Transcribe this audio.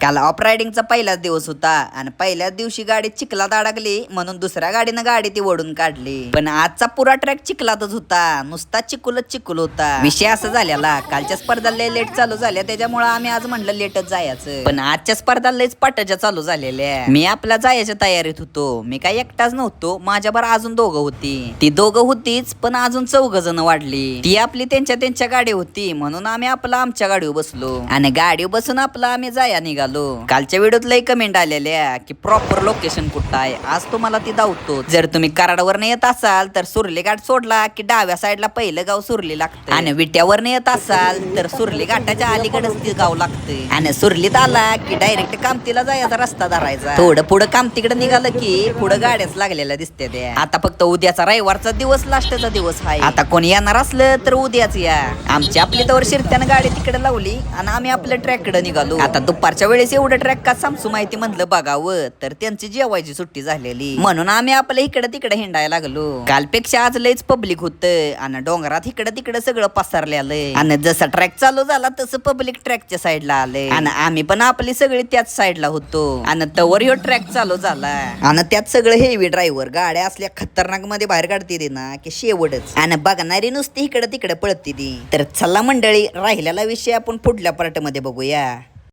काल ऑफ रायडिंगचा पहिलाच दिवस होता आणि पहिल्याच दिवशी गाडी चिखलात अडकली म्हणून दुसऱ्या गाडीनं गाडी ती ओढून काढली. पण आजचा पुरा ट्रॅक चिखलातच होता, नुसता चिखलच चिखल होता. विषय असं झालेला, कालच्या स्पर्धा लय लेट चालू झाल्या त्याच्यामुळे आम्ही आज म्हणलं लेटच जायचं. पण आजच्या स्पर्धा लयच पाटाच्या चालू झालेल्या. मी आपल्या जायच्या तयारीत होतो. मी काही एकटाच नव्हतो, माझ्यावर अजून दोघं होती. ती दोघं होतीच पण अजून 4 जण वाढली. ती आपली त्यांच्या गाडी होती म्हणून आम्ही आपला आमच्या गाडीवर बसलो आणि गाडीवर बसून आपला आम्ही जाया निघालो. कालच्या व्हिडिओत लय कमेंट आलेल्या की प्रॉपर लोकेशन कुठं आहे. आज तुम्हाला ती दावतो. जर तुम्ही कराडवर येत असाल तर सुरली घाट सोडला की डाव्या साईडला पहिलं गाव सुरली लागतं आणि विट्यावर येत असाल तर सुरली घाटाच्या अलीकडेच ते गाव लागतं आणि सुरलीत आला की डायरेक्ट कामतीला जायचा रस्ता धरायचा. थोडं पुढं कामतीकडे निघालं की पुढं गाड्याच लागलेल्या दिसते त्या. आता फक्त उद्याचा रविवारचा दिवस लास्टचा दिवस आहे. आता कोणी येणार असलं तर उद्याच या. आमची आपली तवर शिरत्यानं गाडी तिकडे लावली आणि आम्ही आपल्या ट्रॅककडे निघालो. आता दुपारच्या वेळेस एवढं ट्रॅक का सामसू माहिती म्हणलं बघावं तर त्यांची जेवायची सुट्टी झालेली म्हणून आम्ही आपल्या इकडे तिकडे हिंडायला लागलो. कालपेक्षा आज लयच पब्लिक होतं आणि डोंगरात इकडे तिकडे सगळं पसरलेलं आणि जसा ट्रॅक चालू झाला तसं पब्लिक ट्रॅकच्या साईडला आले आणि आम्ही पण आपली सगळी त्याच साईडला होतो आणि तवर ह्यो ट्रॅक चालू झाला आणि त्यात सगळं हेवी ड्रायव्हर गाड्या असल्या खतरनाक मध्ये बाहेर काढते ना की शेवटच आणि बघणारी नुसती इकडे तिकडे पळते ती. तर चला मंडळी, राहिलेला विषय आपण पुढल्या पार्ट मध्ये बघूया.